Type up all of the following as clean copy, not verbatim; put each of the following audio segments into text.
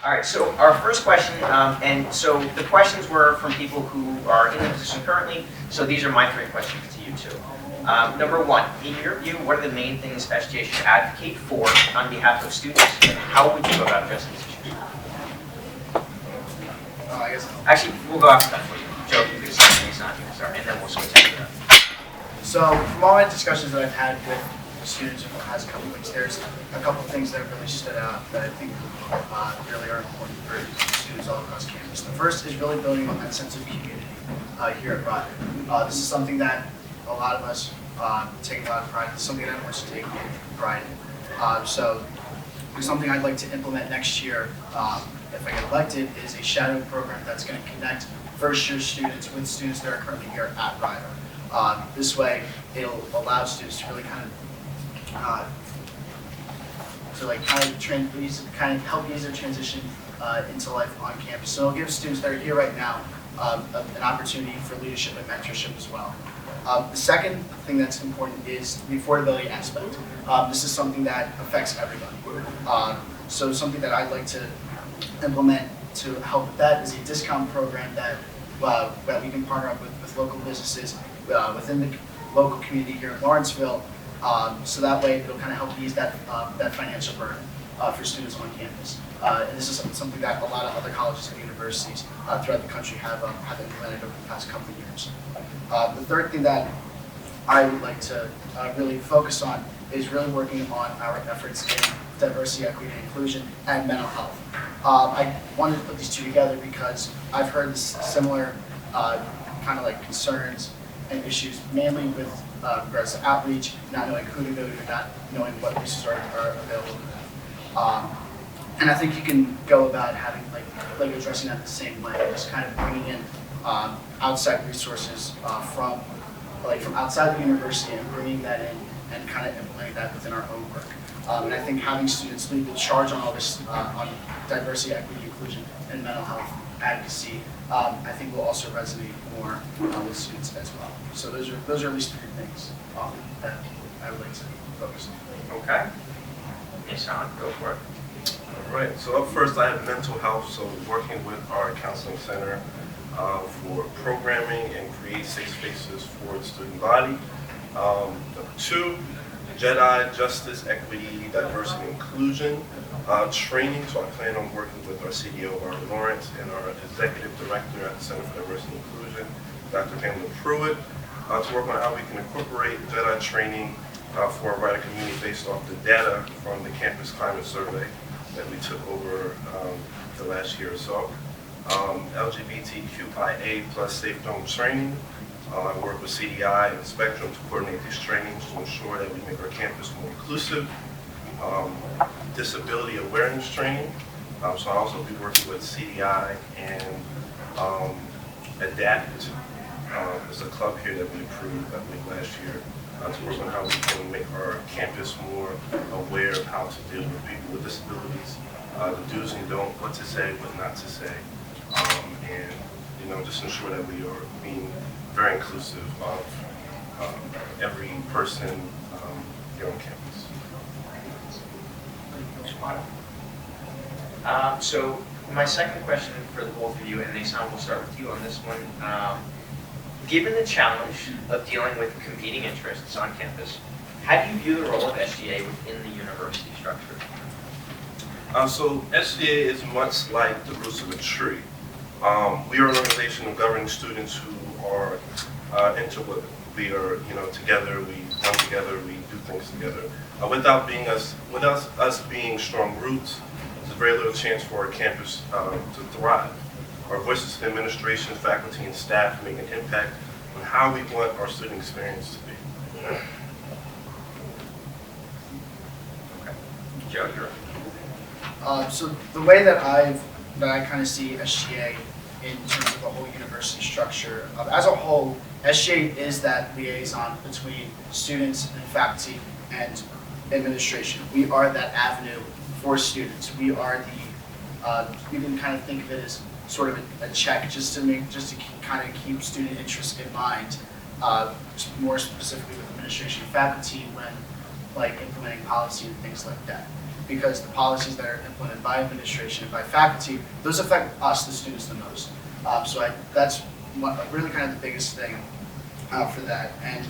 All right, so our first question, and so the questions were from people who are in the position currently, so these are my 3 questions to you too. Number 1, in your view, what are the main things SGA should advocate for on behalf of students, and how would you go about addressing this issue? I guess. Actually, we'll go after that for you. Joe, you can start, sorry, and then we'll switch after that. So from all my discussions that I've had with students over the past couple of weeks, there's a couple of things that really stood out that I think really are important for students all across campus. The first is really building on that sense of community here at Rider. This is something that a lot of us take a lot of pride in. It's something that everyone should take pride in. So something I'd like to implement next year, if I get elected, is a shadow program that's going to connect first-year students with students that are currently here at Rider. This way, it'll allow students to really kind of help ease their transition into life on campus. So it'll give students that are here right now an opportunity for leadership and mentorship as well. The second thing that's important is the affordability aspect. This is something that affects everybody. So something that I'd like to implement to help with that is a discount program that we can partner up with local businesses within the local community here in Lawrenceville. So that way it'll kind of help ease that financial burden for students on campus. And this is something that a lot of other colleges and universities throughout the country have implemented over the past couple of years. The third thing that I would like to really focus on is really working on our efforts in diversity, equity, and inclusion, and mental health. I wanted to put these two together because I've heard similar kind of like concerns and issues, mainly with regards to outreach, not knowing who to go to, not knowing what resources are available to them. And I think you can go about having like addressing that the same way, just kind of bringing in outside resources from outside the university and bringing that in and kind of implementing that within our own work. And I think having students lead the charge on all this, on diversity, equity, inclusion, and mental health advocacy, I think will also resonate more with students as well. So those are at least 3 things that I would like to focus on. Okay. Yes, Sean, go for it. All right, so up first I have mental health, so working with our counseling center for programming and create safe spaces for the student body. Number 2, JEDI, Justice, Equity, Diversity, and Inclusion training. So I plan on working with our CDO, Mark Lawrence, and our Executive Director at the Center for Diversity and Inclusion, Dr. Pamela Pruitt, to work on how we can incorporate JEDI training for our Rider community based off the data from the Campus Climate Survey that we took over the last year or so. LGBTQIA plus Safe Dome training. I work with CDI and Spectrum to coordinate these trainings to ensure that we make our campus more inclusive. Disability awareness training. So I'll also be working with CDI and ADAPT. There's a club here that we approved, I believe, last year to work on how we can make our campus more aware of how to deal with people with disabilities, the do's and don'ts, what to say, what not to say, and just ensure that we are being very inclusive of every person here on campus. So my second question for the both of you, and Nason, we'll start with you on this one. Given the challenge of dealing with competing interests on campus, how do you view the role of SGA within the university structure? So SGA is much like the roots of a tree. We are an organization of governing students who are interwoven. We are, together. We come together. We do things together. Without us being strong roots, there's very little chance for our campus to thrive. Our voices to the administration, faculty, and staff make an impact on how we want our student experience to be. Okay. Joe, you're up. So the way that I kind of see SGA in terms of the whole university structure, as a whole, SGA is that liaison between students and faculty and administration. We are that avenue for students. We are you can kind of think of it as sort of a check just to kind of keep student interest in mind, more specifically with administration and faculty like implementing policy and things like that. Because the policies that are implemented by administration and by faculty, those affect us, the students, the most. That's really kind of the biggest thing for that. And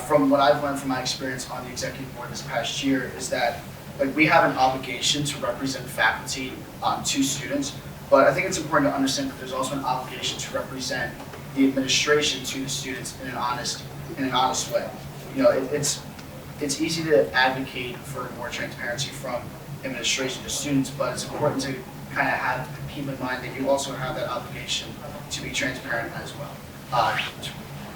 from what I've learned from my experience on the executive board this past year is that we have an obligation to represent faculty to students, but I think it's important to understand that there's also an obligation to represent the administration to the students in an honest way. It's easy to advocate for more transparency from administration to students, but it's important to kind of keep in mind that you also have that obligation to be transparent as well,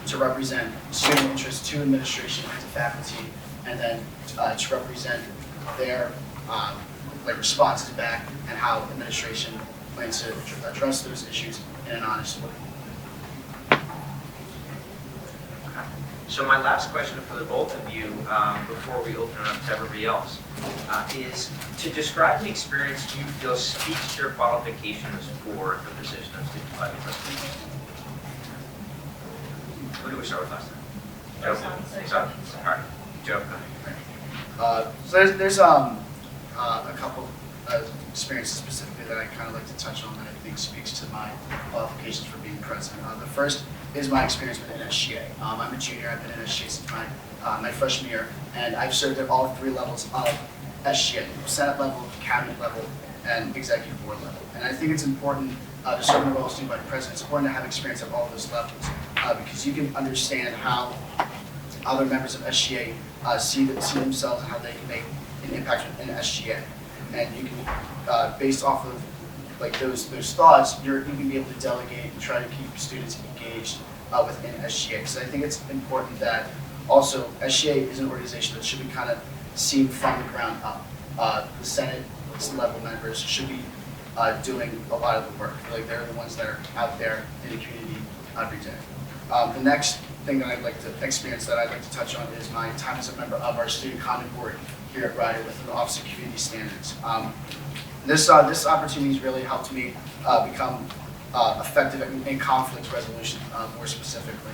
to represent student interests to administration and to faculty, and then to represent their responses back and how administration plans to address those issues in an honest way. So my last question for the both of you, before we open it up to everybody else, is to describe the experience you feel speaks to your qualifications for the position of student body president. Who do we start with last time? Joe? All right. Joe. So there's a couple of experiences specifically that I kind of like to touch on that I think speaks to my qualifications for being president. The first is my experience with SGA. I'm a junior. I've been in SGA since my freshman year, and I've served at all 3 levels of SGA: Senate level, cabinet level, and executive board level. And I think it's important to serve in the role of student body president. It's important to have experience at all those levels because you can understand how other members of SGA see themselves and how they can make an impact in SGA. And you can, based off of those thoughts, you can be able to delegate and try to keep students engaged within SGA. Because I think it's important that also SGA is an organization that should be kind of seen from the ground up. The Senate level members should be doing a lot of the work. They're the ones that are out there in the community every day. The next thing that I'd like to touch on is my time as a member of our student conduct board here at Rider with the Office of Community Standards. This opportunity has really helped me become effective in conflict resolution, more specifically.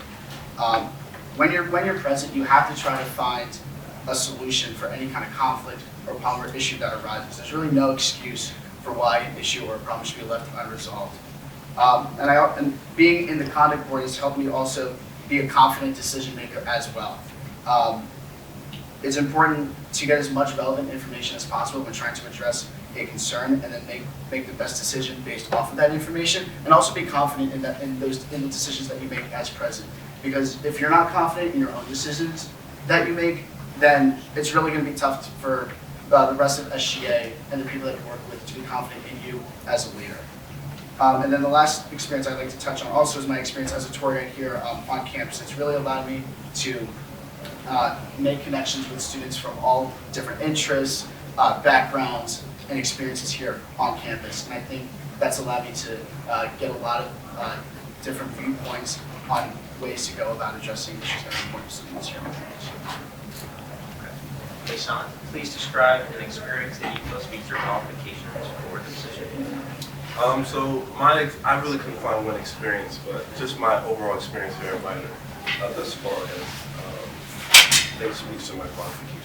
When you're present, you have to try to find a solution for any kind of conflict or problem or issue that arises. There's really no excuse for why an issue or a problem should be left unresolved. And being in the conduct board has helped me also be a confident decision maker as well. It's important to get as much relevant information as possible when trying to address a concern, and then make the best decision based off of that information, and also be confident in the decisions that you make as president. Because if you're not confident in your own decisions that you make, then it's really going to be tough for the rest of SGA and the people that you work with to be confident in you as a leader. And then the last experience I'd like to touch on also is my experience as a tour guide here on campus. It's really allowed me to make connections with students from all different interests, backgrounds, and experiences here on campus. And I think that's allowed me to get a lot of different viewpoints on ways to go about addressing issues that are important to students here on campus. Hassan, please describe an experience that you feel speaks to your qualifications for the position. I really couldn't find one experience, but just my overall experience here at Rider thus far speaks to my qualifications.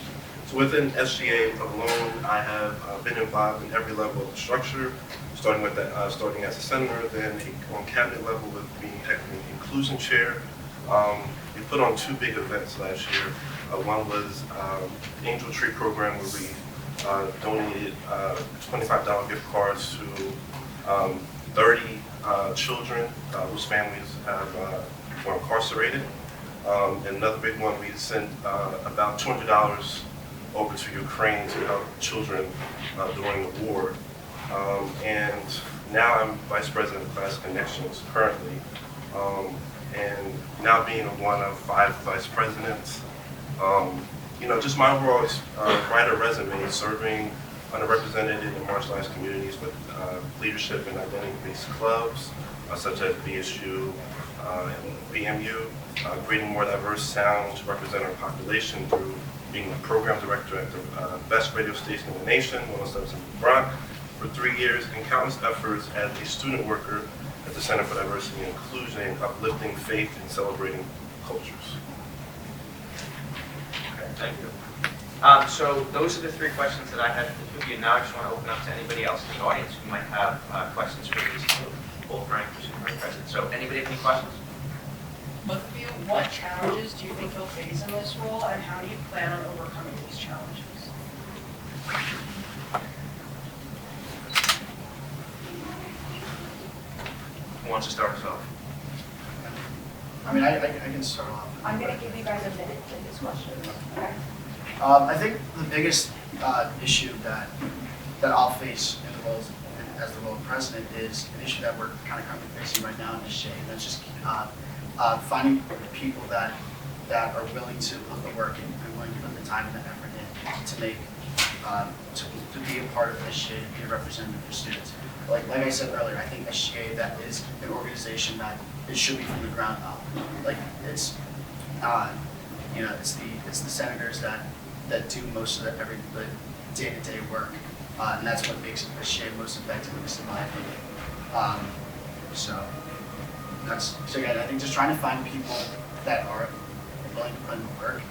So within SGA alone, I have been involved in every level of the structure, starting as a senator, then on cabinet level with being equity and inclusion chair. We put on 2 big events last year. One was Angel Tree program where we donated $25 gift cards to 30 children whose families were incarcerated. And another big one, we sent about $200 over to Ukraine to help children during the war. And now I'm Vice President of Class Connections currently. And now being one of 5 Vice Presidents, just my overall Rider resume, serving underrepresented and marginalized communities with leadership and identity-based clubs, such as BSU and BMU, creating more diverse sound to represent our population through being the program director at the best radio station in the nation, 107 Brock, for 3 years, and countless efforts as a student worker at the Center for Diversity and Inclusion, uplifting faith and celebrating cultures. Okay, thank you. So those are the three questions that I had for the two of you. Now I just want to open up to anybody else in the audience who might have questions for these two, both Frank and President. So anybody have any questions? Both of you, what challenges do you think you'll face in this role, and how do you plan on overcoming these challenges? Who wants to start us off? I mean, I can start off. I'm going to give you guys a minute for this question. Okay? I think the biggest issue that I'll face in the role as the role of president is an issue that we're kind of currently facing right now in this shade. That's just finding people that are willing to put the work in and willing to put the time and the effort in to make to be a part of SGA, to be a representative for students. Like I said earlier, I think SGA, that is an organization that it should be from the ground up. Like it's it's the senators that do most of the day-to-day work, and that's what makes SGA most effective, at least in my opinion. So again, I think just trying to find people that are willing to put in the work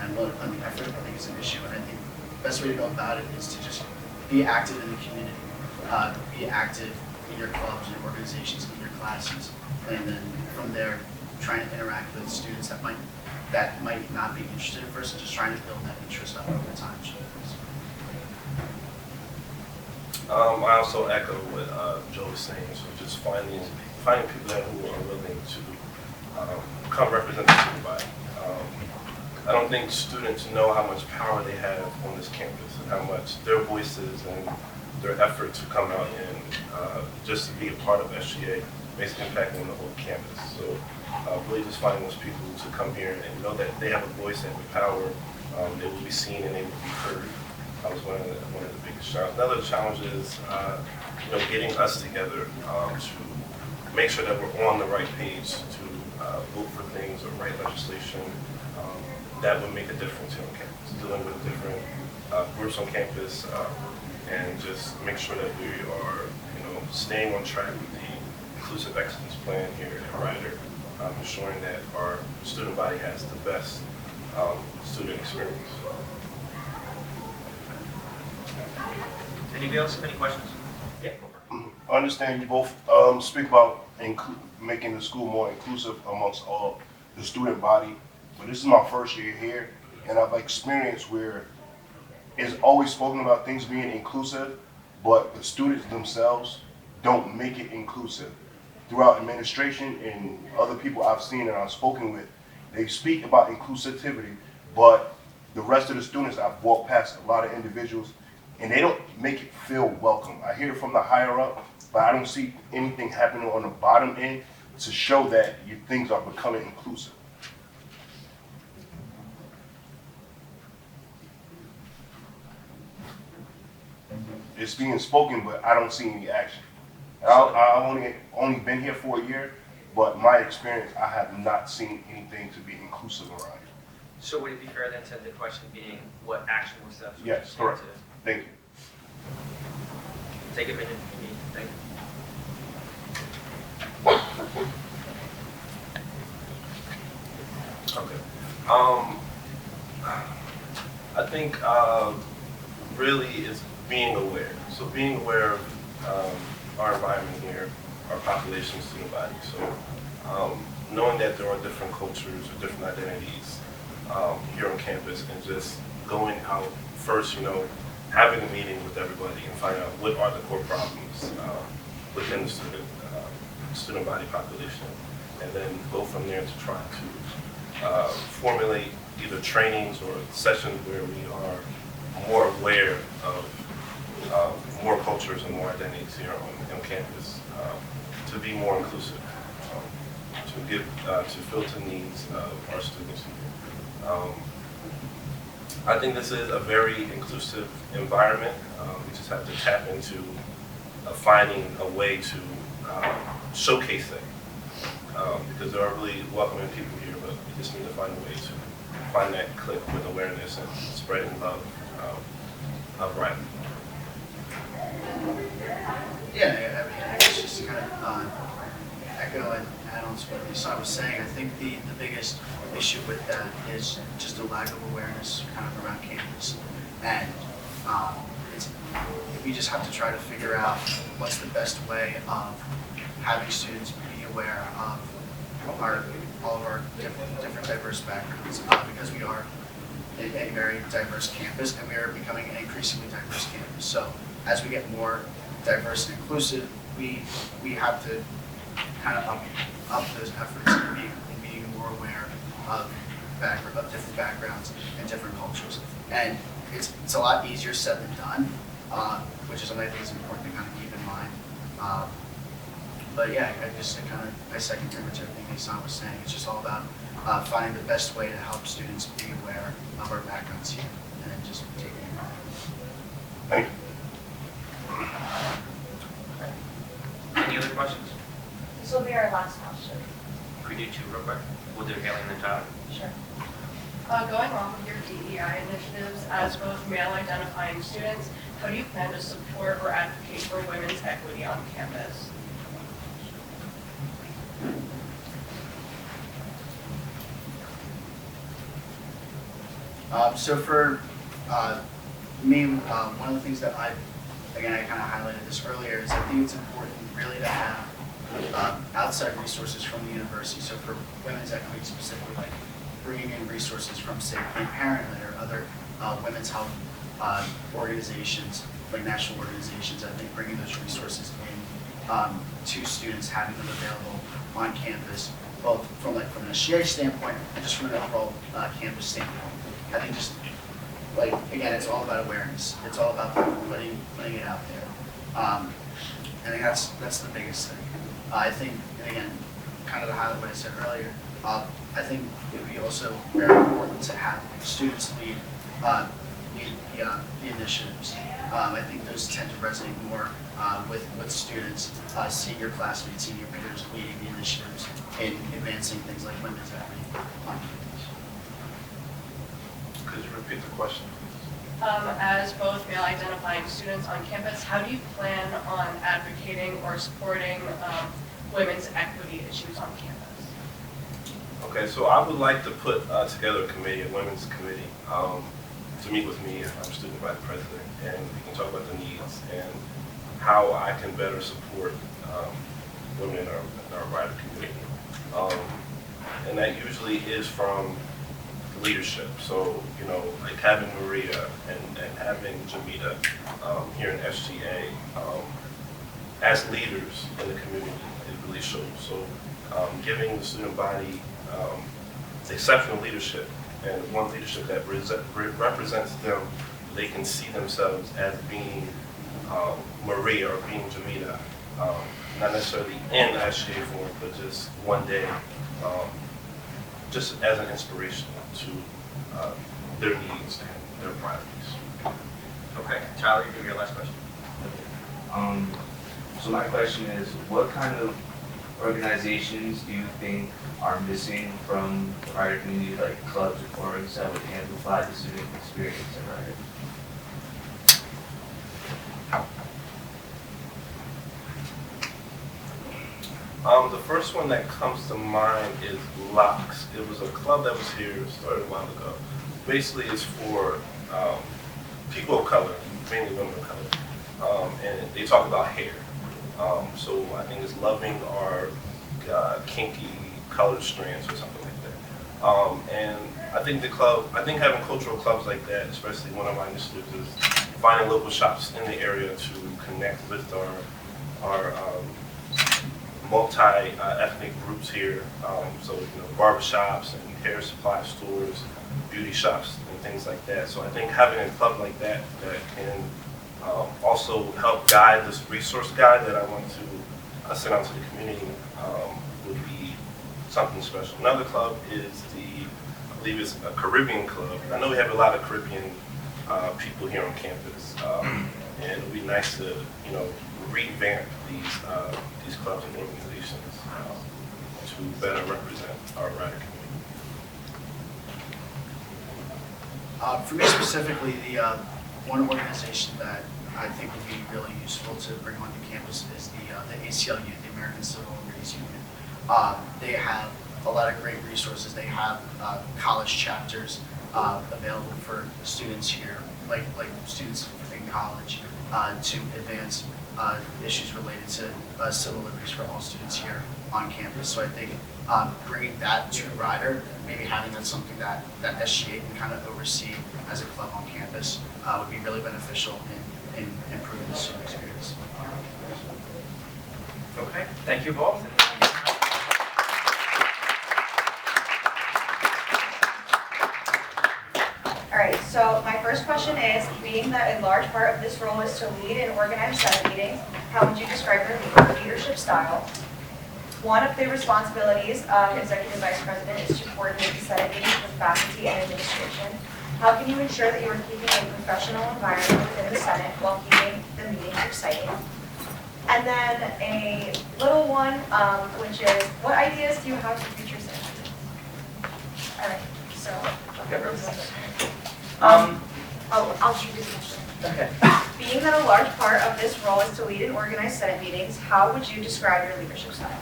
and willing to put in the effort, I think is an issue. And I think the best way to go about it is to just be active in the community, be active in your clubs, your organizations, in your classes, and then from there, trying to interact with students that might not be interested at first, and just trying to build that interest up over time. I also echo what Joe was saying. So just finding people that who are willing to come represent the student body. I don't think students know how much power they have on this campus and how much their voices and their effort to come out and just to be a part of SGA makes an impact on the whole campus. So really just finding those people to come here and know that they have a voice, they have a power, they will be seen and they will be heard. That was one of the biggest challenges. Another challenge is getting us together to make sure that we're on the right page to vote for things or write legislation that would make a difference here on campus, dealing with different groups on campus, and just make sure that we are staying on track with the Inclusive Excellence Plan here at Ryder, ensuring that our student body has the best student experience. Anybody else have any questions? Yeah. I understand you both speak about making the school more inclusive amongst all the student body, but this is my first year here, and I've experienced where it's always spoken about things being inclusive, but the students themselves don't make it inclusive. Throughout administration and other people I've seen and I've spoken with, they speak about inclusivity, but the rest of the students, I've walked past a lot of individuals, and they don't make it feel welcome. I hear it from the higher up, but I don't see anything happening on the bottom end to show that things are becoming inclusive. It's being spoken, but I don't see any action. I've only been here for a year, but my experience, I have not seen anything to be inclusive around here. So would it be fair then to the question being, what action was that? Yes, correct. Thank you. Take a minute. Thank you. Okay. I think really is being aware. So being aware of our environment here, our population, student body. So knowing that there are different cultures or different identities here on campus, and just going out first, having a meeting with everybody and finding out what are the core problems within the student body population, and then go from there to try to formulate either trainings or sessions where we are more aware of more cultures and more identities here on campus, to be more inclusive, to filter needs of our students here. I think this is a very inclusive environment. We just have to tap into finding a way to showcase that, because there are really welcoming people here, but we just need to find a way to find that click with awareness and spreading love of Ryder. Yeah, I mean, I guess just to kind of echo and add on to what Lisa was saying, I think the biggest issue with that is just a lack of awareness kind of around campus. And we just have to try to figure out what's the best way of having students be aware of all of our different diverse backgrounds, because we are a very diverse campus, and we are becoming an increasingly diverse campus. So as we get more diverse and inclusive, we have to kind of up those efforts and being more aware of different backgrounds and different cultures. And it's a lot easier said than done, which is something I think is important to kind of keep in mind. But yeah, I second pretty much everything Hassan was saying. It's just all about finding the best way to help students be aware of our backgrounds here, and then just taking it. Thank you. Any other questions? This will be our last question. Could we do two real quick? We'll do Haley and then Tyler. Sure. Going off of your DEI initiatives, as both male identifying students, how do you plan to support or advocate for women's equity on campus? So for me, one of the things that I kind of highlighted this earlier, is I think it's important really to have outside resources from the university. So for women's equity specifically, like bringing in resources from, say, Planned Parenthood or other women's health organizations, like national organizations. I think bringing those resources in to students, having them available on campus, both from an SGA standpoint and just from an overall campus standpoint. I think just like, again, it's all about awareness. It's all about putting it out there. I think that's the biggest thing. I think, and again, kind of to highlight what I said earlier, I think it would be also very important to have students lead the initiatives. I think those tend to resonate more with students, senior classmates, senior peers leading the initiatives in advancing things like women's equity on campus. Could you repeat the question? As both male identifying students on campus, how do you plan on advocating or supporting women's equity issues on campus? Okay, so I would like to put together a committee, a women's committee, to meet with me. I'm student vice president, and we can talk about the needs and how I can better support women in our wider community. And that usually is from leadership. So, like having Maria and having Jamita here in SGA as leaders in the community, it really shows. So giving the student body exceptional leadership, and one leadership that represents them, they can see themselves as being Maria or being Jamita, not necessarily in SGA form, but just one day, just as an inspiration to their needs and their priorities. Okay, Tyler, you give your last question. So my question is, what kind of organizations do you think are missing from the wider community, like clubs or orgs that would amplify the student experience at Rider? The first one that comes to mind is Locks. It was a club that was here, started a while ago. Basically, it's for people of color, mainly women of color, and they talk about hair. So I think it's loving our kinky colored strands or something like that. And I think having cultural clubs like that, especially one of my initiatives, is finding local shops in the area to connect with our multi-ethnic groups here. So barbershops and hair supply stores, beauty shops, and things like that. So I think having a club like that can also help guide this resource guide that I want to send out to the community would be something special. Another club is I believe it's a Caribbean club. I know we have a lot of Caribbean people here on campus, and it would be nice to revamp these clubs and organizations to better represent our Rider community. For me specifically, the one organization that I think would be really useful to bring onto campus is the ACLU, the American Civil Liberties Union. They have a lot of great resources. They have college chapters available for students here, like students in college, to advance issues related to civil liberties for all students here on campus. So I think bringing that to Rider, maybe having that something that SGA can kind of oversee as a club on campus would be really beneficial in improving the student experience. Okay, thank you both. All right, so my first question is, being that a large part of this role is to lead and organize Senate meetings, how would you describe your leadership style? One of the responsibilities of Executive Vice President is to coordinate the Senate meetings with faculty and administration. How can you ensure that you are keeping a professional environment within the Senate while keeping the meetings exciting? And then a little one, which is, what ideas do you have for future Senate meetings? All right, so. I'll shoot this question. Okay. Being that a large part of this role is to lead and organize Senate meetings, how would you describe your leadership style?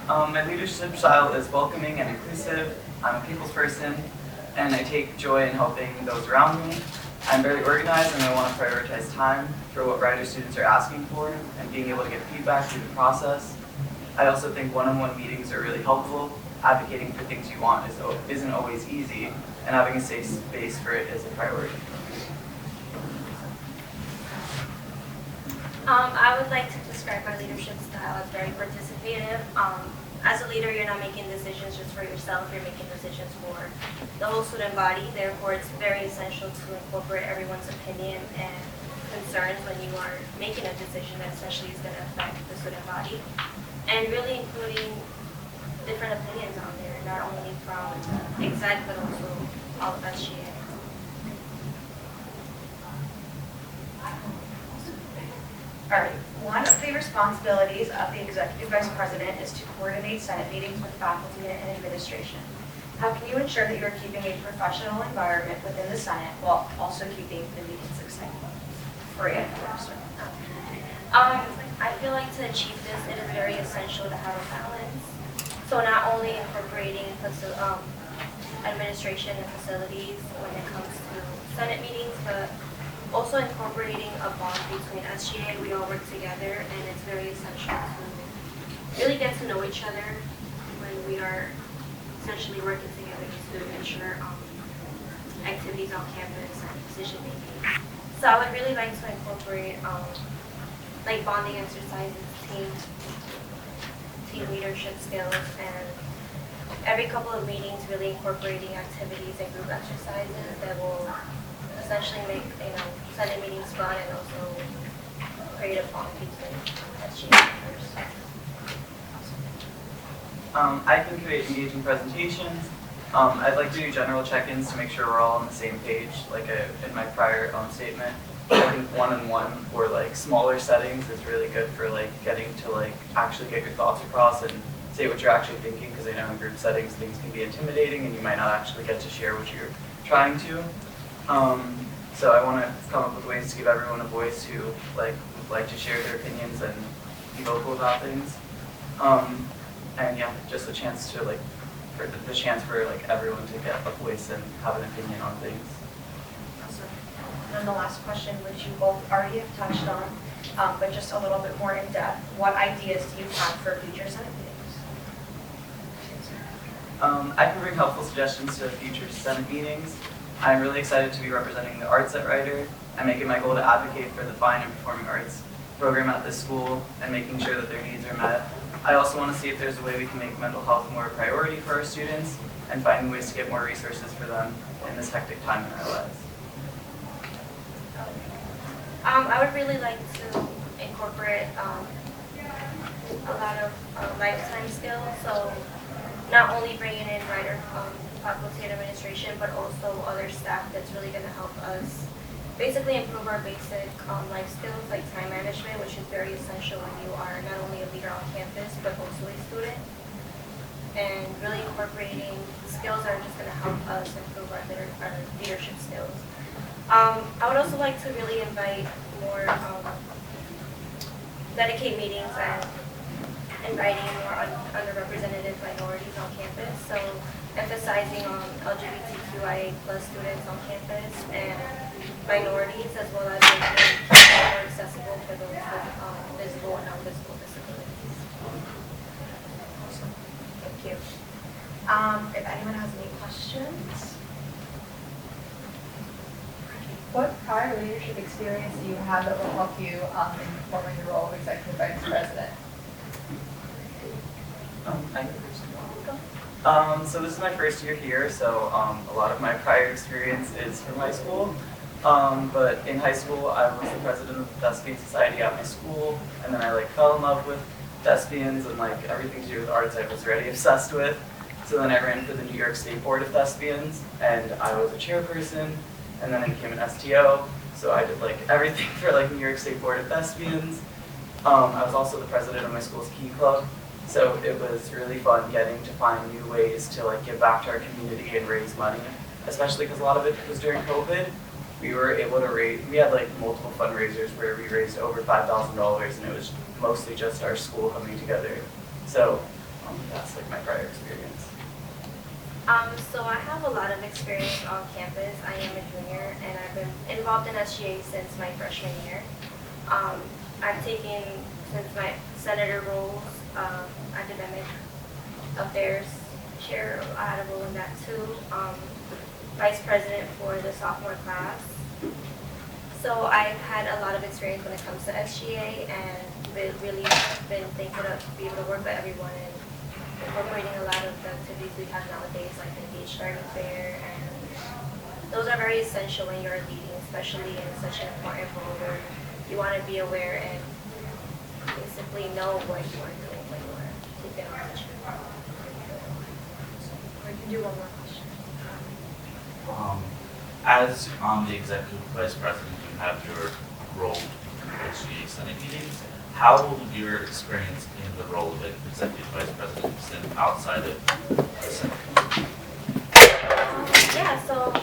My leadership style is welcoming and inclusive. I'm a people's person, and I take joy in helping those around me. I'm very organized, and I want to prioritize time for what Rider students are asking for and being able to get feedback through the process. I also think one-on-one meetings are really helpful. Advocating for things you want isn't always easy, and having a safe space for it is a priority. I would like to describe my leadership style as very participative. As a leader, you're not making decisions just for yourself, you're making decisions for the whole student body. Therefore, it's very essential to incorporate everyone's opinion and concerns when you are making a decision that essentially is going to affect the student body. And really including different opinions on there, not only from exec, but also all of SGA. All right, one of the responsibilities of the Executive Vice President is to coordinate Senate meetings with faculty and administration. How can you ensure that you are keeping a professional environment within the Senate while also keeping the meetings exciting? For you, I feel like to achieve this, it is very essential to have a balance. So not only incorporating administration and facilities when it comes to Senate meetings, but also incorporating a bond between SGA. We all work together, and it's very essential to really get to know each other when we are essentially working together to ensure activities on campus and decision making. So I would really like to incorporate like bonding exercises, team leadership skills, and every couple of meetings really incorporating activities and group exercises that will essentially make Senate meetings fun and also create a bond between SGA members. I can create engaging presentations. I'd like to do general check-ins to make sure we're all on the same page, like in my prior statement. I think one-on-one or like smaller settings is really good for like getting to like actually get your thoughts across and say what you're actually thinking, because I know in group settings things can be intimidating and you might not actually get to share what you're trying to. So I want to come up with ways to give everyone a voice who would like to share their opinions and be vocal about things. And yeah, just a chance to the chance for everyone to get a voice and have an opinion on things. Awesome. And then the last question, which you both already have touched on, but just a little bit more in depth, what ideas do you have for future Senate meetings? I can bring helpful suggestions to future Senate meetings. I'm really excited to be representing the arts at Rider. I'm making my goal to advocate for the fine and performing arts program at this school and making sure that their needs are met. I also want to see if there's a way we can make mental health more a priority for our students and finding ways to get more resources for them in this hectic time in our lives. I would really like to incorporate a lot of lifetime skills. So not only bringing in Rider faculty and administration, but also other staff that's really going to help us basically improve our basic life skills like time management, which is very essential when you are not only a leader on campus, but also a student. And really incorporating skills that are just going to help us improve our leadership skills. I would also like to really invite more dedicate meetings and inviting more underrepresented minorities on campus. So emphasizing on LGBTQIA+ students on campus and minorities, as well as making it more accessible for those with visible and non-visible disabilities. Awesome. Thank you. If anyone has any questions? What prior leadership experience do you have that will help you in performing the role of Executive Vice President? I can so this is my first year here, so a lot of my prior experience is from high school. But in high school, I was the president of the Thespian Society at my school, and then I fell in love with thespians and everything to do with arts I was already obsessed with. So then I ran for the New York State Board of Thespians, and I was a chairperson, and then I became an STO. So I did everything for New York State Board of Thespians. I was also the president of my school's Key Club. So it was really fun getting to find new ways to give back to our community and raise money, especially because a lot of it was during COVID. We were able to we had multiple fundraisers where we raised over $5,000, and it was mostly just our school coming together. So that's my prior experience. So I have a lot of experience on campus. I am a junior, and I've been involved in SGA since my freshman year. I've taken, since my senator roles, academic affairs chair, I had a role in that too. Vice president for the sophomore class. So I've had a lot of experience when it comes to SGA, and really been thankful to be able to work with everyone and incorporating a lot of the activities we have nowadays, like the Engage Starting Fair, and those are very essential when you're leading, especially in such an important role where you want to be aware and basically know what you are doing when you are taking on such a role. Or you can do one more question. As the executive vice president, you have your role in the SGA Senate meetings. How will your experience in the role of executive vice president extend outside of the Senate? Yeah, so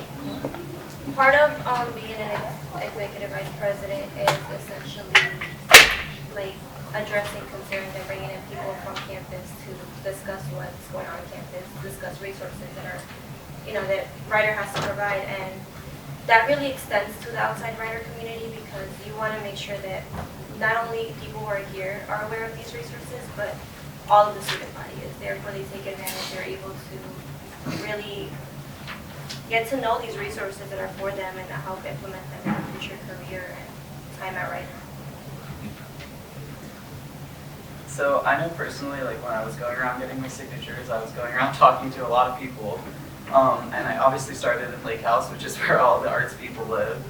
part of being an executive vice president is essentially addressing concerns and bringing in people from campus to discuss what's going on campus, discuss resources that are, that Rider has to provide, and that really extends to the outside Rider community because you want to make sure that not only people who are here are aware of these resources, but all of the student body is. Therefore, they take advantage. They're able to really get to know these resources that are for them and help implement them in their future career and time at Rider. So I know personally, when I was going around getting my signatures, I was going around talking to a lot of people. And I obviously started in Lake House, which is where all the arts people live.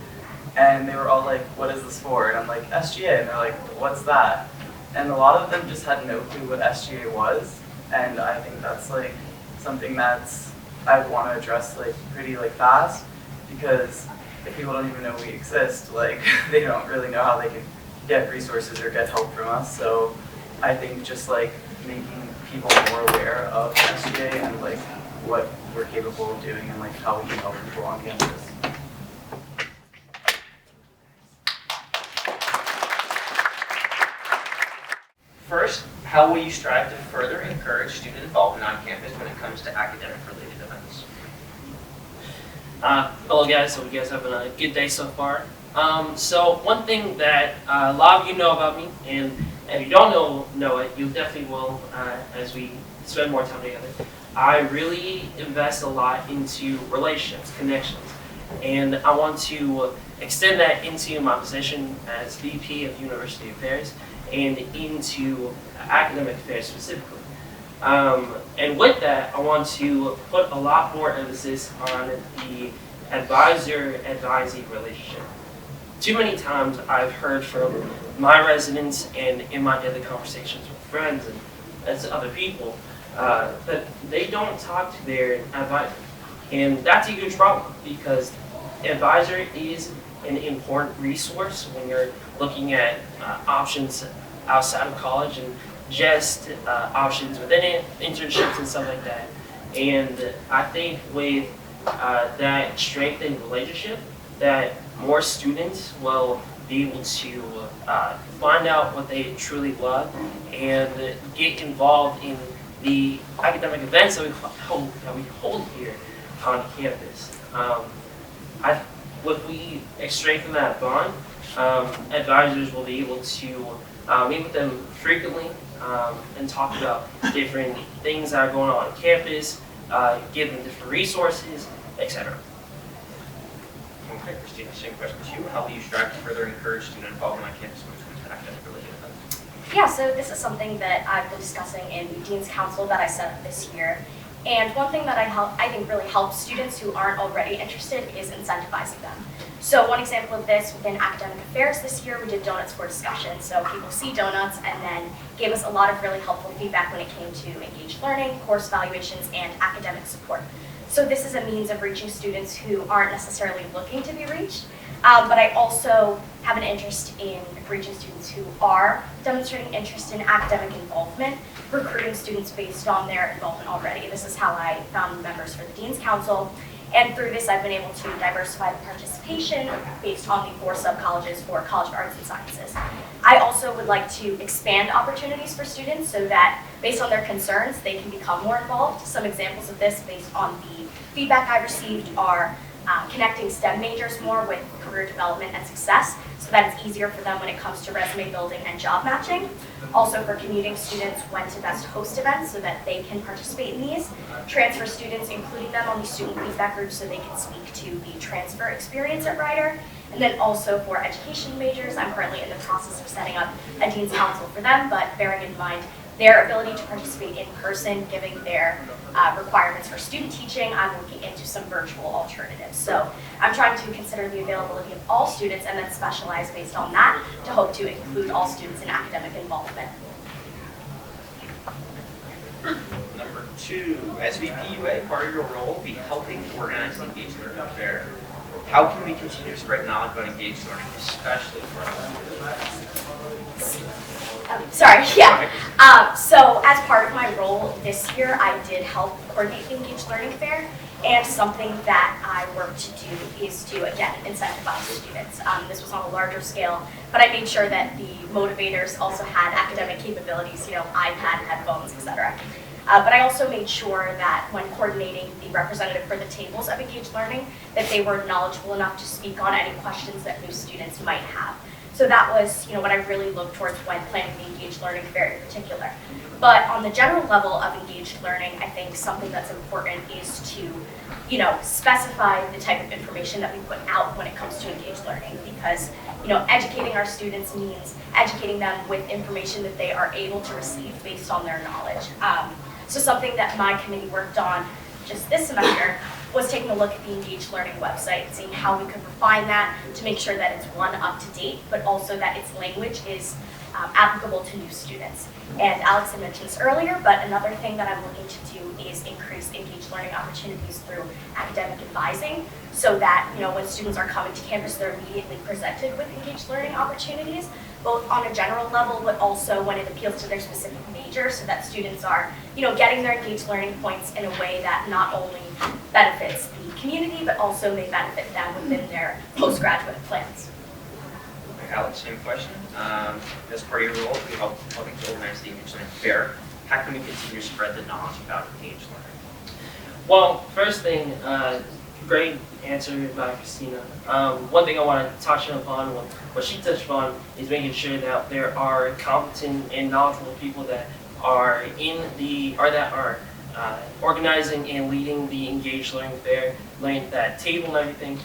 And they were all like, what is this for? And I'm like, SGA. And they're like, what's that? And a lot of them just had no clue what SGA was. And I think that's something that's I would want to address pretty fast, because if people don't even know we exist, they don't really know how they can get resources or get help from us. So I think just making people more aware of SGA and what we're capable of doing and how we can help people on campus. First, how will you strive to further encourage student involvement on campus when it comes to academic-related events? Hello guys, hope you guys having a good day so far. So one thing that a lot of you know about me, and if you don't know it, you definitely will as we spend more time together. I really invest a lot into relationships, connections, and I want to extend that into my position as VP of University Affairs and into academic affairs specifically. And with that, I want to put a lot more emphasis on the advisor-advisee relationship. Too many times I've heard from my residents and in my daily conversations with friends and as other people that they don't talk to their advisor. And that's a huge problem because advisor is an important resource when you're looking at options outside of college and just options within it, internships and stuff like that. And I think with that strengthened relationship, that more students will be able to find out what they truly love and get involved in the academic events that we hold here on campus. If we strengthen that bond, advisors will be able to meet with them frequently and talk about different things that are going on campus, give them different resources, etc. Okay, Christina, same question to you. How will you strive to further encourage student involvement on campus when it comes to academic-related events? Yeah, so this is something that I've been discussing in the Dean's Council that I set up this year. And one thing that I think really helps students who aren't already interested is incentivizing them. So one example of this within academic affairs this year, we did donuts for discussion. So people see donuts and then gave us a lot of really helpful feedback when it came to engaged learning, course evaluations, and academic support. So this is a means of reaching students who aren't necessarily looking to be reached. But I also have an interest in reaching students who are demonstrating interest in academic involvement, recruiting students based on their involvement already. This is how I found members for the Dean's Council. And through this, I've been able to diversify the participation based on the 4 sub-colleges for College of Arts and Sciences. I also would like to expand opportunities for students so that, based on their concerns, they can become more involved. Some examples of this based on the feedback I received are connecting STEM majors more with career development and success so that it's easier for them when it comes to resume building and job matching. Also for commuting students when to best host events so that they can participate in these. Transfer students, including them on the student feedback groups so they can speak to the transfer experience at Rider. And then also for education majors, I'm currently in the process of setting up a Dean's Council for them, but bearing in mind their ability to participate in person, given their requirements for student teaching, I'm looking into some virtual alternatives. So I'm trying to consider the availability of all students and then specialize based on that to hope to include all students in academic involvement. Number 2, as VPUA, part of your role will be helping organize the engaged learning affair. How can we continue to spread knowledge about engaged learning, especially for our So as part of my role this year, I did help coordinate the Engaged Learning Fair, and something that I worked to do is to, again, incentivize students. This was on a larger scale, but I made sure that the motivators also had academic capabilities, iPad, headphones, etc. But I also made sure that when coordinating the representative for the tables of Engaged Learning, that they were knowledgeable enough to speak on any questions that new students might have. So that was, what I really looked towards when planning the Engaged Learning Fair in particular. But on the general level of engaged learning, I think something that's important is to, specify the type of information that we put out when it comes to engaged learning. Because, educating our students means educating them with information that they are able to receive based on their knowledge. So something that my committee worked on just this semester was taking a look at the Engaged Learning website and seeing how we could refine that to make sure that it's one, up to date, but also that its language is applicable to new students. And Alex had mentioned this earlier, but another thing that I'm looking to do is increase engaged learning opportunities through academic advising so that, when students are coming to campus, they're immediately presented with engaged learning opportunities, both on a general level, but also when it appeals to their specific major so that students are, getting their engaged learning points in a way that not only benefits the community, but also may benefit them within their postgraduate plans. Alex, same question. As part of your role, we helping to organize the Engaged Learning Fair. How can we continue to spread the knowledge about engaged learning? Well, first thing, great answer by Christina. One thing I want to touch upon, what she touched upon, is making sure that there are competent and knowledgeable people that are organizing and leading the Engaged Learning Fair, laying that table and everything,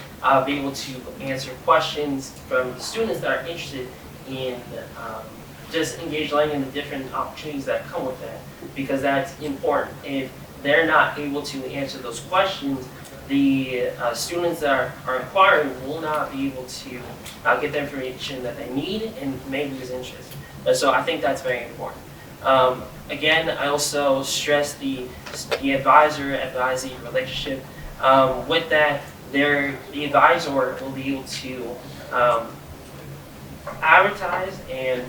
be able to answer questions from the students that are interested in just engaged learning and the different opportunities that come with that, because that's important. If they're not able to answer those questions, the students that are inquiring will not be able to get the information that they need and may lose interest. So I think that's very important. Again, I also stress the advisor-advisee relationship. With that, the advisor will be able to advertise and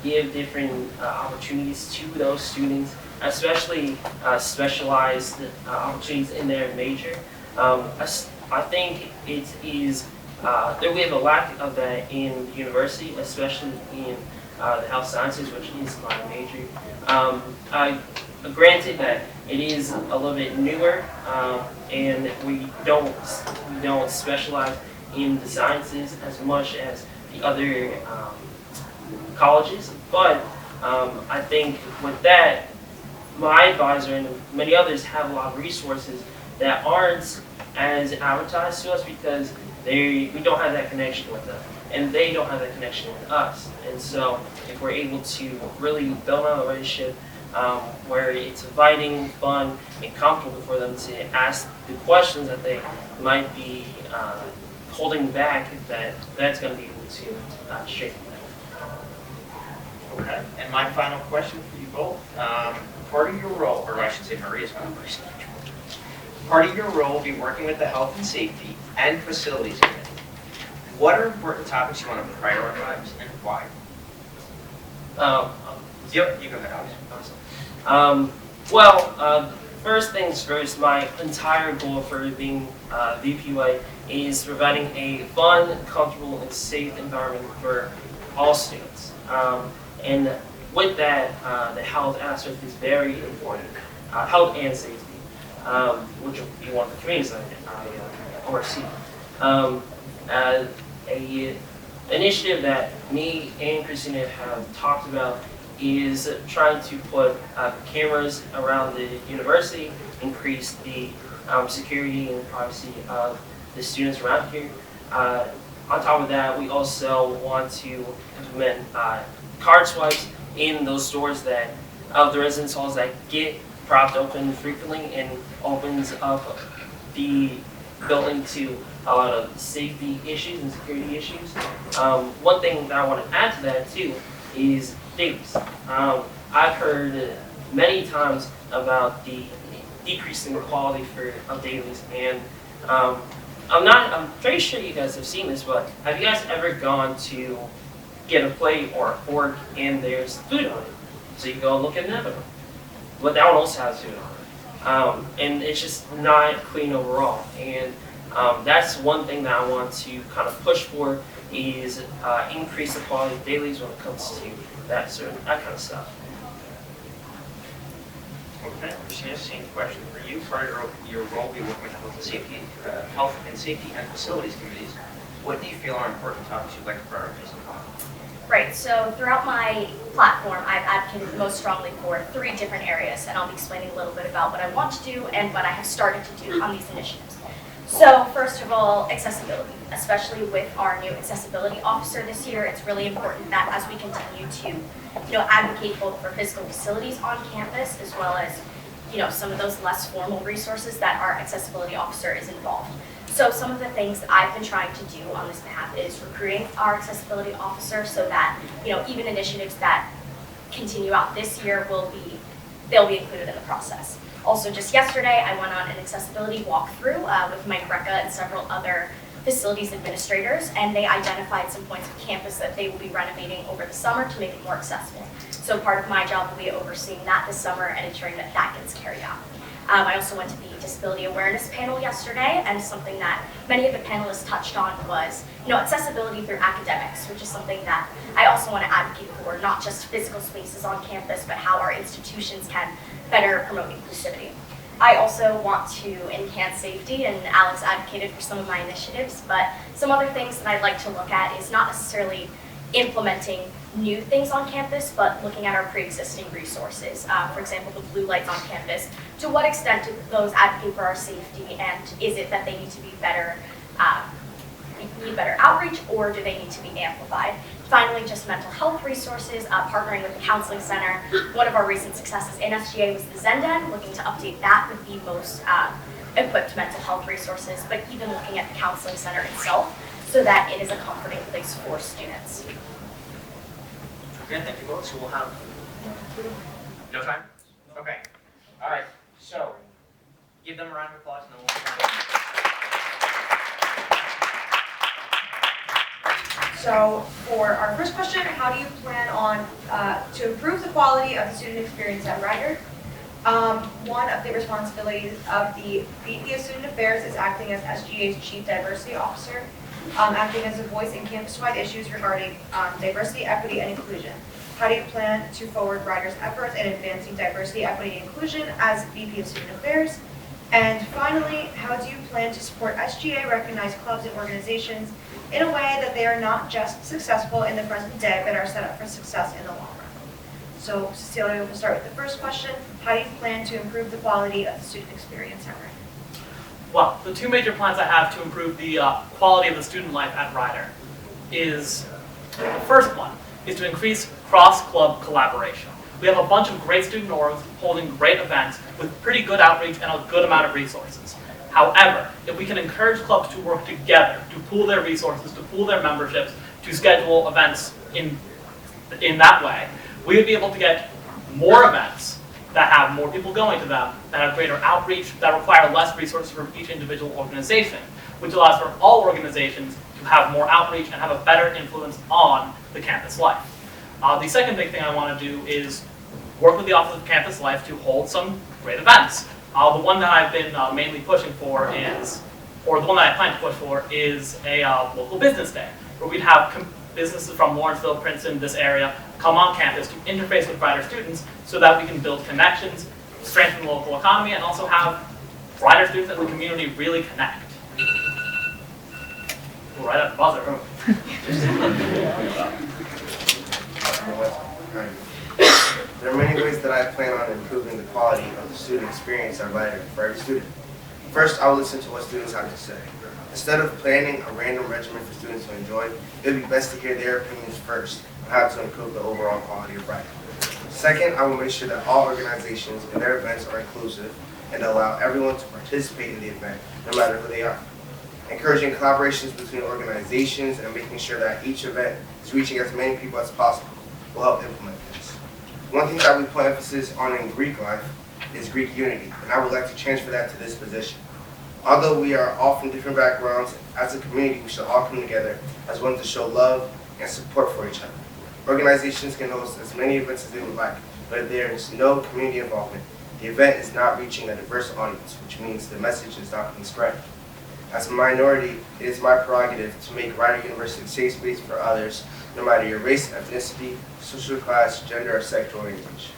give different opportunities to those students, especially specialized opportunities in their major. I think it is we have a lack of that in the university, especially in the health sciences, which is my major. Granted that it is a little bit newer, and we don't specialize in the sciences as much as the other colleges, but I think with that, my advisor and many others have a lot of resources that aren't as advertised to us because we don't have that connection with them, and they don't have that connection with us. And so, if we're able to really build on a relationship where it's inviting, fun, and comfortable for them to ask the questions that they might be holding back, that's going to be able to straighten them. Okay. And my final question for you both. Part of your role, or I should say Maria's final question, part of your role will be working with the health and safety and facilities committee. What are important topics you want to prioritize and why? Yep, you go ahead, Alex. First things first, my entire goal for being VPUA is providing a fun, comfortable, and safe environment for all students. And with that, the health aspect is very important, health and safety, which will be one of the committees I oversee. A initiative that me and Christina have talked about is trying to put cameras around the university, increase the security and privacy of the students around here. On top of that, we also want to implement card swipes in those stores that of the residence halls that get propped open frequently and opens up the building to a lot of safety issues and security issues. One thing that I want to add to that too is dailies. I've heard many times about the decreasing quality of dailies, and I'm very sure you guys have seen this, but have you guys ever gone to get a plate or a fork and there's food on it? So you go look at another one. But that one also has food on it. And it's just not clean overall. And that's one thing that I want to kind of push for is increase the quality of dailies when it comes to that kind of stuff. Okay, Christina, same question for you. Part of your role will be working with health and safety and facilities committees. What do you feel are important topics you'd like to prioritize? Right, so throughout my platform, I've advocated most strongly for 3 different areas, and I'll be explaining a little bit about what I want to do and what I have started to do on these initiatives. So first of all, accessibility, especially with our new accessibility officer this year. It's really important that as we continue to, advocate both for physical facilities on campus as well as, some of those less formal resources that our accessibility officer is involved. So some of the things that I've been trying to do on this behalf is recruiting our accessibility officer so that, even initiatives that continue out this year they'll be included in the process. Also, just yesterday, I went on an accessibility walkthrough with Mike Recca and several other facilities administrators, and they identified some points of campus that they will be renovating over the summer to make it more accessible. So part of my job will be overseeing that this summer and ensuring that that gets carried out. I also went to the disability awareness panel yesterday, and something that many of the panelists touched on was, accessibility through academics, which is something that I also want to advocate for, not just physical spaces on campus, but how our institutions can better promote inclusivity. I also want to enhance safety, and Alex advocated for some of my initiatives, but some other things that I'd like to look at is not necessarily implementing new things on campus, but looking at our pre-existing resources. For example, the blue lights on campus. To what extent do those advocate for our safety, and is it that they need to be better, need better outreach, or do they need to be amplified? Finally, just mental health resources, partnering with the counseling center. One of our recent successes in SGA was the Zendan, looking to update that with the most equipped mental health resources, but even looking at the counseling center itself so that it is a comforting place for students. Okay, thank you both. So we'll have no time? Okay. All right. So give them a round of applause and then we'll try. So for our first question, how do you plan on to improve the quality of the student experience at Ryder? One of the responsibilities of the VP of Student Affairs is acting as SGA's Chief Diversity Officer. acting as a voice in campus-wide issues regarding diversity, equity, and inclusion. How do you plan to forward Ryder's efforts in advancing diversity, equity, and inclusion as VP of Student Affairs? And finally, how do you plan to support SGA-recognized clubs and organizations in a way that they are not just successful in the present day, but are set up for success in the long run? So, Cecilia, we'll start with the first question. How do you plan to improve the quality of the student experience at Ryder? Well, the two major plans I have to improve the quality of the student life at Ryder is, the first one is to increase cross-club collaboration. We have a bunch of great student orgs holding great events with pretty good outreach and a good amount of resources. However, if we can encourage clubs to work together, to pool their resources, to pool their memberships, to schedule events in that way, we would be able to get more events that have more people going to them, that have greater outreach, that require less resources from each individual organization, which allows for all organizations to have more outreach and have a better influence on the campus life. The second big thing I want to do is work with the Office of Campus Life to hold some great events. The one that I've been mainly pushing for is, or the one that I plan to push for, is a local business day, where we'd have businesses from Lawrenceville, Princeton, this area, come on campus to interface with Ryder students so that we can build connections, strengthen the local economy, and also have Ryder students and the community really connect. Right at the buzzer. There are many ways that I plan on improving the quality of the student experience at Ryder for every student. First, I will listen to what students have to say. Instead of planning a random regimen for students to enjoy, it would be best to hear their opinions first on how to improve the overall quality of Ryder. Second, I will make sure that all organizations and their events are inclusive and allow everyone to participate in the event, no matter who they are. Encouraging collaborations between organizations and making sure that each event is reaching as many people as possible will help implement this. One thing that we put emphasis on in Greek life is Greek unity, and I would like to transfer that to this position. Although we are all from different backgrounds, as a community we should all come together as one to show love and support for each other. Organizations can host as many events as they would like, but if there is no community involvement, the event is not reaching a diverse audience, which means the message is not being spread. As a minority, it is my prerogative to make Ryder University a safe space for others, no matter your race, ethnicity, social class, gender, or sexual orientation.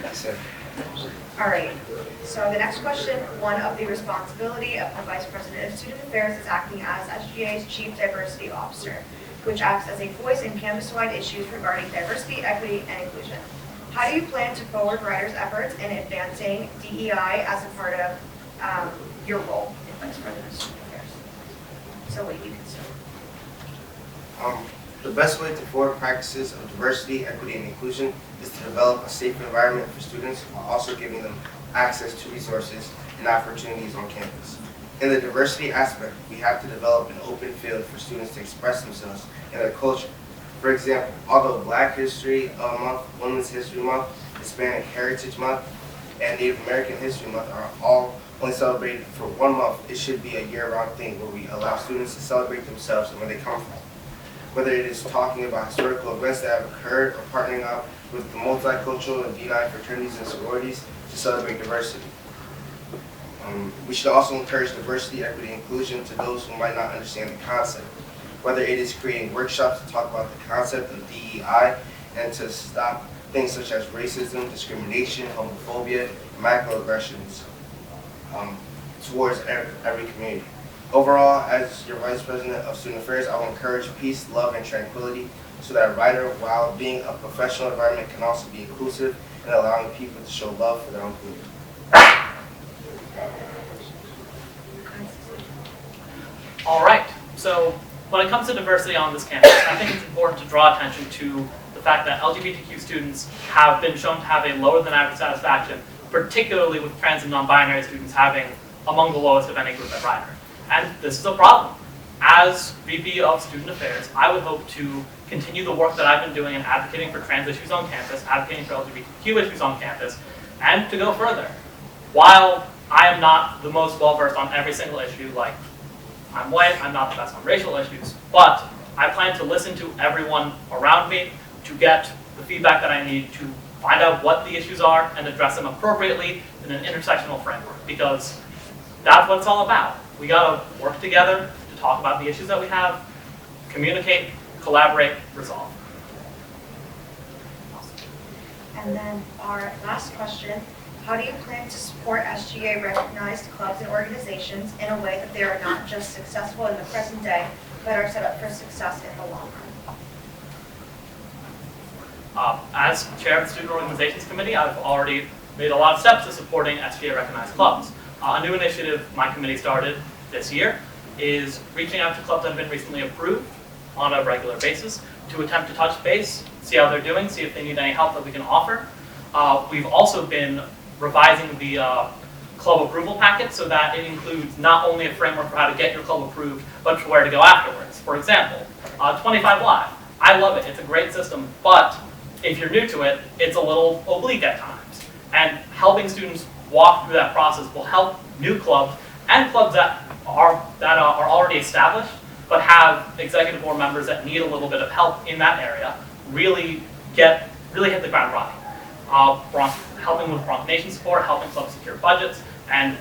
That's it. All right, so the next question, one of the responsibility of the Vice President of Student Affairs is acting as SGA's Chief Diversity Officer, which acts as a voice in campus-wide issues regarding diversity, equity, and inclusion. How do you plan to forward Ryder's efforts in advancing DEI as a part of your role in Vice President of Student Affairs? So what do you consider? The best way to forward practices of diversity, equity, and inclusion is to develop a safe environment for students while also giving them access to resources and opportunities on campus. In the diversity aspect, we have to develop an open field for students to express themselves and their culture. For example, although Black History Month, Women's History Month, Hispanic Heritage Month, and Native American History Month are all only celebrated for 1 month, it should be a year-round thing where we allow students to celebrate themselves and where they come from. Whether it is talking about historical events that have occurred or partnering up with the multicultural and DEI fraternities and sororities to celebrate diversity. We should also encourage diversity, equity, and inclusion to those who might not understand the concept. Whether it is creating workshops to talk about the concept of DEI and to stop things such as racism, discrimination, homophobia, and microaggressions towards every community. Overall, as your Vice President of Student Affairs, I will encourage peace, love, and tranquility so that Ryder, while being a professional environment, can also be inclusive and allowing people to show love for their own community. All right, so when it comes to diversity on this campus, I think it's important to draw attention to the fact that LGBTQ students have been shown to have a lower than average satisfaction, particularly with trans and non-binary students having among the lowest of any group at Ryder. And this is a problem. As VP of Student Affairs, I would hope to continue the work that I've been doing in advocating for trans issues on campus, advocating for LGBTQ issues on campus, and to go further. While I am not the most well-versed on every single issue, like I'm white, I'm not the best on racial issues, but I plan to listen to everyone around me to get the feedback that I need to find out what the issues are and address them appropriately in an intersectional framework. Because that's what it's all about. We gotta work together to talk about the issues that we have, communicate, collaborate, resolve. And then our last question, how do you plan to support SGA recognized clubs and organizations in a way that they are not just successful in the present day, but are set up for success in the long run? As chair of the Student Organizations Committee, I've already made a lot of steps to supporting SGA recognized clubs. A new initiative my committee started this year is reaching out to clubs that have been recently approved on a regular basis to attempt to touch base, see how they're doing, see if they need any help that we can offer. We've also been revising the club approval packet so that it includes not only a framework for how to get your club approved, but for where to go afterwards. For example, 25 Live. I love it, it's a great system, but if you're new to it, it's a little oblique at times. And helping students walk through that process will help new clubs and clubs that are already established, but have executive board members that need a little bit of help in that area, really hit the ground running. Helping with Bronx Nation support, helping clubs secure budgets, and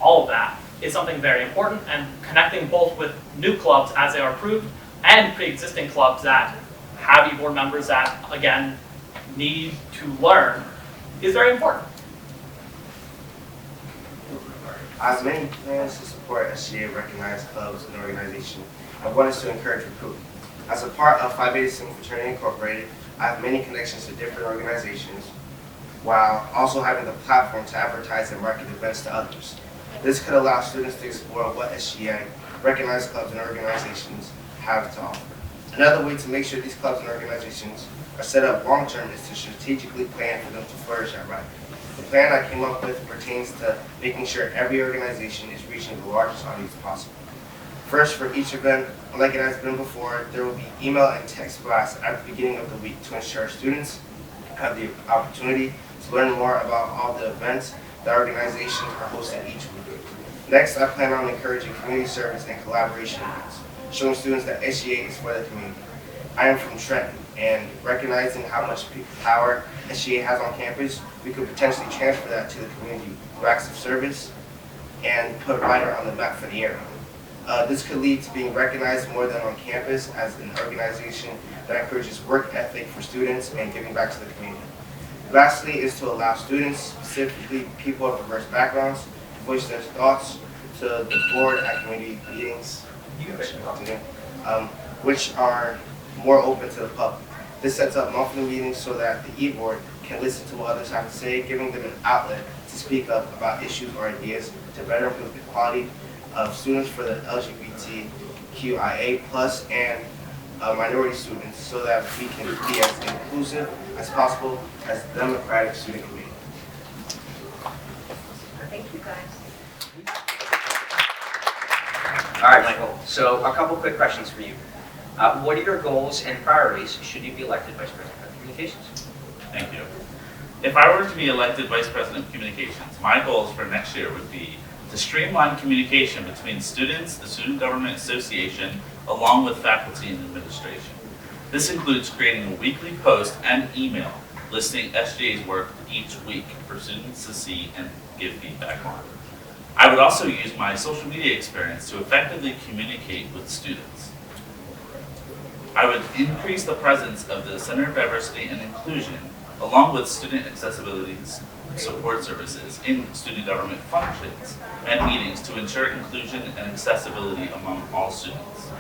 all of that is something very important, and connecting both with new clubs as they are approved and pre-existing clubs that have e-board members that, again, need to learn is very important. I have many plans to support SGA recognized clubs and organizations, and one is to encourage recruitment. As a part of Phi Beta Sigma Fraternity Incorporated, I have many connections to different organizations, while also having the platform to advertise and market events to others. This could allow students to explore what SGA recognized clubs and organizations have to offer. Another way to make sure these clubs and organizations are set up long-term is to strategically plan for them to flourish at Rider. The plan I came up with pertains to making sure every organization is reaching the largest audience possible. First, for each event, like it has been before, there will be email and text blasts at the beginning of the week to ensure students have the opportunity to learn more about all the events that organizations are hosting each week. Next, I plan on encouraging community service and collaboration events, showing students that SGA is for the community. I am from Trenton, and recognizing how much power SGA has on campus, we could potentially transfer that to the community through acts of service and put Rider on the map for the area. This could lead to being recognized more than on campus as an organization that encourages work ethic for students and giving back to the community. Lastly is to allow students, specifically people of diverse backgrounds, to voice their thoughts to the board at community meetings, which are more open to the public. This sets up monthly meetings so that the e-board can listen to what others have to say, giving them an outlet to speak up about issues or ideas to better improve the quality of students for the LGBTQIA+ and minority students, so that we can be as inclusive as possible as a democratic student community. Thank you, guys. All right, Michael. So a couple quick questions for you. What are your goals and priorities should you be elected Vice President of Communications? Thank you. If I were to be elected Vice President of Communications, my goals for next year would be to streamline communication between students, the Student Government Association, along with faculty and administration. This includes creating a weekly post and email listing SGA's work each week for students to see and give feedback on. I would also use my social media experience to effectively communicate with students. I would increase the presence of the Center of Diversity and Inclusion, along with student accessibility support services in student government functions and meetings to ensure inclusion and accessibility among all students.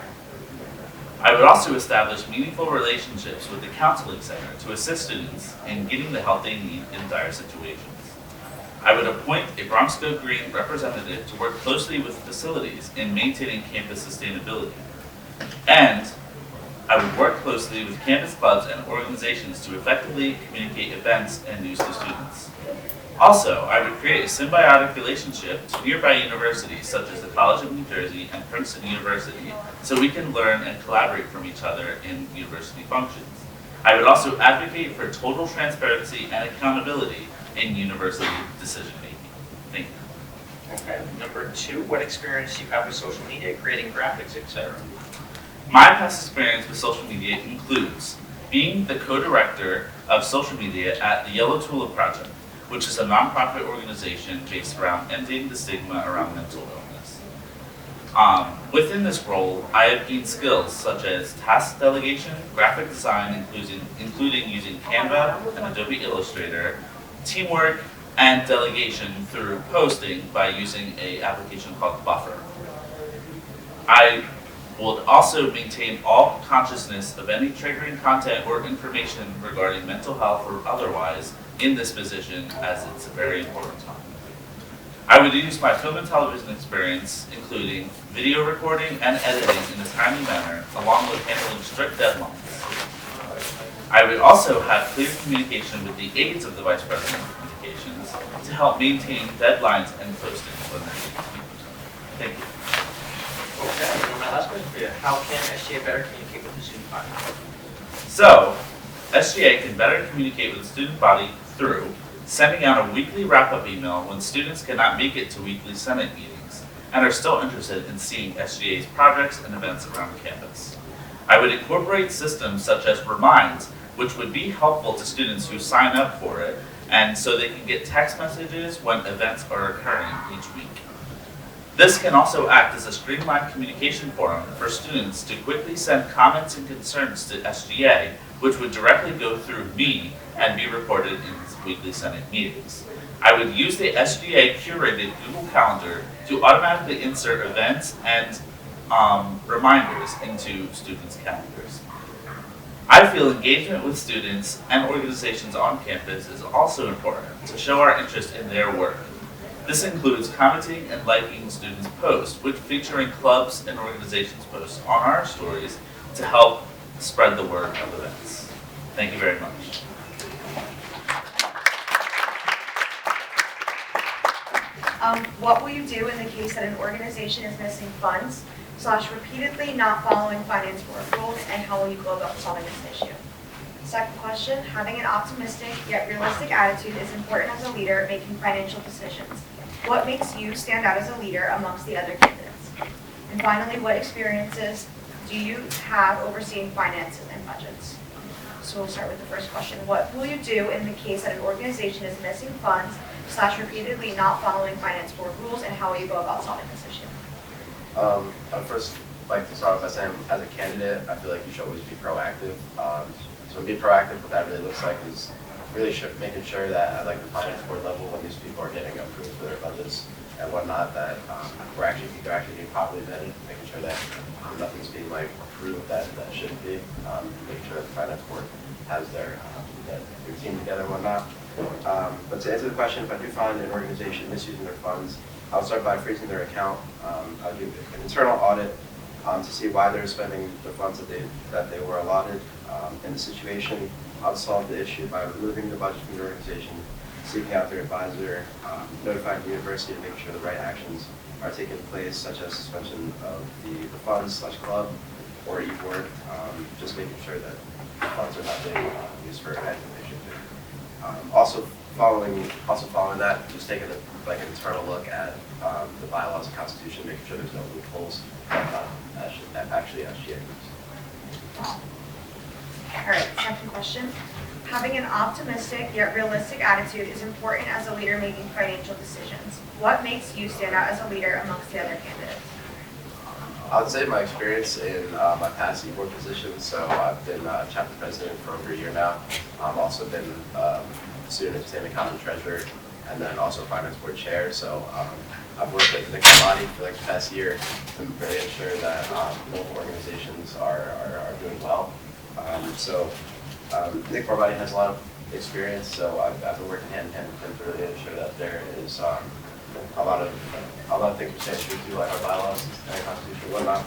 I would also establish meaningful relationships with the Counseling Center to assist students in getting the help they need in dire situations. I would appoint a Bronx Go Green representative to work closely with facilities in maintaining campus sustainability. And I would work closely with campus clubs and organizations to effectively communicate events and news to students. Also, I would create a symbiotic relationship to nearby universities such as the College of New Jersey and Princeton University so we can learn and collaborate from each other in university functions. I would also advocate for total transparency and accountability in university decision-making. Thank you. Okay. Number 2, what experience do you have with social media, creating graphics, etc.? My past experience with social media includes being the co-director of social media at the Yellow Tulip Project, which is a nonprofit organization based around ending the stigma around mental illness. Within this role, I have gained skills such as task delegation, graphic design, including using Canva and Adobe Illustrator, teamwork, and delegation through posting by using an application called Buffer. I will also maintain all consciousness of any triggering content or information regarding mental health or otherwise in this position, as it's a very important topic. I would use my film and television experience, including video recording and editing in a timely manner, along with handling strict deadlines. I would also have clear communication with the aides of the Vice President of Communications to help maintain deadlines and postings when needed. Thank you. Okay, and my last question for you, how can SGA better communicate with the student body? So, SGA can better communicate with the student body through sending out a weekly wrap-up email when students cannot make it to weekly Senate meetings and are still interested in seeing SGA's projects and events around campus. I would incorporate systems such as Reminds, which would be helpful to students who sign up for it, and so they can get text messages when events are occurring each week. This can also act as a streamlined communication forum for students to quickly send comments and concerns to SGA, which would directly go through me and be reported in weekly Senate meetings. I would use the SGA curated Google Calendar to automatically insert events and reminders into students' calendars. I feel engagement with students and organizations on campus is also important to show our interest in their work. This includes commenting and liking students' posts, which featuring clubs and organizations' posts on our stories to help spread the word of events. Thank you very much. What will you do in the case that an organization is missing funds / repeatedly not following finance board rules, and how will you go about solving this issue? Second question, having an optimistic yet realistic attitude is important as a leader making financial decisions. What makes you stand out as a leader amongst the other candidates? And finally, what experiences do you have overseeing finances and budgets? So we'll start with the first question. What will you do in the case that an organization is missing funds / repeatedly not following finance board rules, and how will you go about solving this issue? I'd first like to start off by saying, as a candidate, I feel like you should always be proactive. So be proactive, what that really looks like is really making sure that at like the finance board level, when these people are getting approved for their budgets and whatnot, that they're actually being properly vetted, making sure that nothing's being like approved that shouldn't be, making sure that the finance board has their team together and whatnot. But to answer the question, if I do find an organization misusing their funds, I'll start by freezing their account. I'll do an internal audit to see why they're spending the funds that they were allotted. In the situation, I'll solve the issue by removing the budget from the organization, seeking out their advisor, notifying the university to make sure the right actions are taking place, such as suspension of the funds / club or e-board, just making sure that the funds are not being used for anything they should be. Also following that, just taking an internal look at the bylaws and constitution, making sure there's no loopholes that actually SGA moves. All right, second question. Having an optimistic yet realistic attitude is important as a leader making financial decisions. What makes you stand out as a leader amongst the other candidates? I would say my experience in my past e-board positions. So I've been chapter president for over a year now. I've also been student entertainment council treasurer, and then also finance board chair. So I've worked with the body for like the past year to really ensure that local organizations are doing well. Nick Barbati has a lot of experience, so I've been working hand in hand with him to really ensure that there is a lot of things we stand true to, like our bylaws and constitution and whatnot.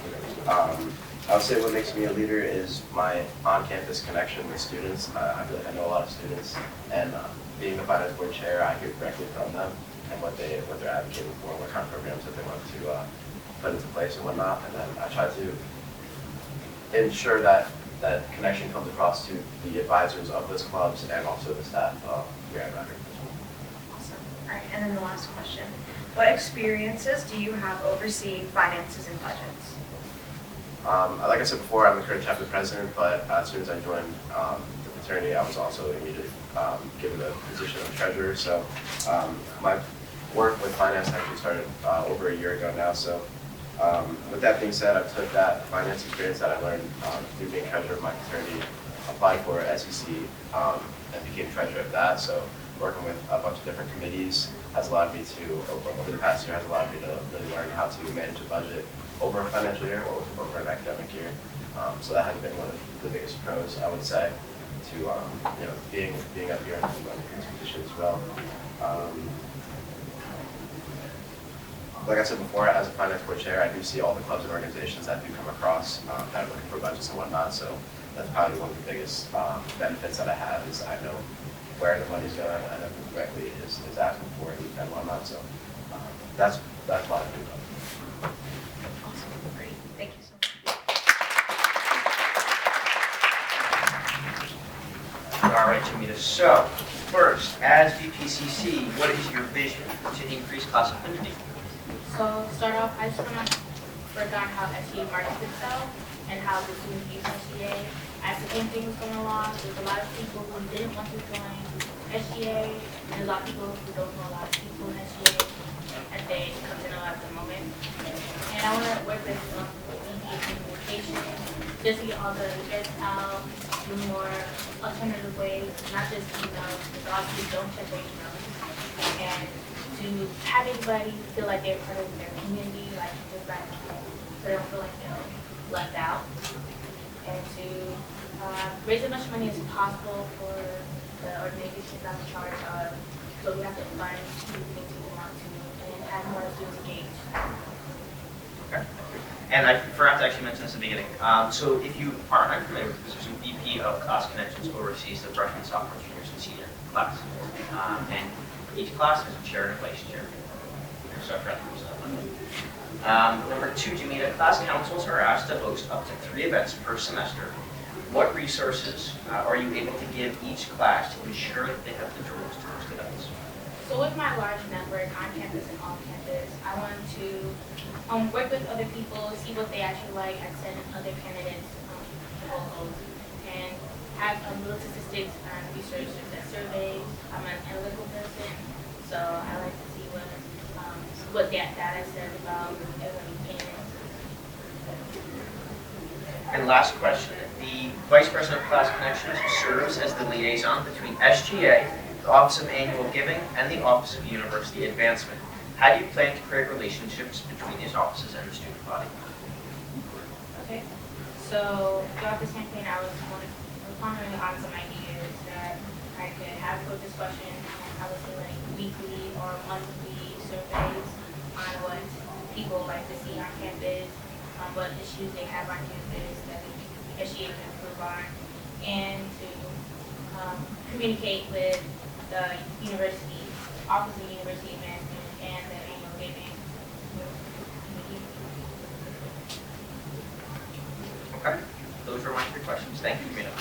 I would say what makes me a leader is my on-campus connection with students. I feel like I know a lot of students, and being the finance board chair, I hear directly from them and what they're advocating for, what kind of programs that they want to put into place and whatnot. And then I try to ensure that connection comes across to the advisors of those clubs and also the staff here at Ryder. Awesome. All right, and then the last question. What experiences do you have overseeing finances and budgets? Like I said before, I'm the current chapter president, but as soon as I joined the fraternity, I was also immediately given the position of treasurer. So my work with finance actually started over a year ago now. So with that being said, I took that finance experience that I learned through being treasurer of my fraternity, applied for SEC, and became treasurer of that. So working with a bunch of different committees has allowed me to, over the past year, has allowed me to really learn how to manage a budget over a financial year or over an academic year. So that has been one of the biggest pros, I would say, to being up here and running this position as well. Like I said before, as a finance board chair, I do see all the clubs and organizations that do come across that are looking for budgets and whatnot. So that's probably one of the biggest benefits that I have is I know where the money's going. I know who directly is asking for it and whatnot. So that's what I do. Awesome, great, thank you so much. All right, Jamita. So, first, as VPCC, what is your vision to increase class affinity? So to start off, I just want to break down how SGA markets itself and how the students use SGA. As the same thing was going along, there's a lot of people who didn't want to join SGA, and there's a lot of people who don't know a lot of people in SGA as they come to know at the moment. And I want to work with media communication, just to get all the events out, do more alternative ways, not just emails, because a lot of people don't check their emails. And to have everybody feel like they're part of their community, like just like so they don't feel like they're left out, and to raise as much money as possible for the organizations I'm in charge of, so we have to fund things we want to, and have more students engaged. Okay. And I forgot to actually mention this at the beginning. So if you are unfamiliar with the position, VP of Class Connections oversees the freshman, sophomore, juniors, and senior class. And each class has a chair and a vice chair. So I forgot to use that one. Number 2, Jamita, class councils are asked to host up to 3 events per semester. What resources are you able to give each class to ensure that they have the tools to host events? So with my large network on campus and off campus, I want to work with other people, see what they actually like, and send other candidates proposals, and have little statistics and research that surveys. I'm an analytical person, so I like to see what that data says about everyone can. And last question, the Vice President of Class Connections serves as the liaison between SGA, the Office of Annual Giving, and the Office of University Advancement. How do you plan to create relationships between these offices and the student body? Okay, so throughout this campaign, I was pondering on some ideas that I could have for discussion. I would say like weekly or monthly surveys on what people like to see on campus, what issues they have on campus that the SGA can improve on, and to communicate with the university, Office of University Advancement, and the annual giving. Okay, those were my 3 questions. Thank you, Mina.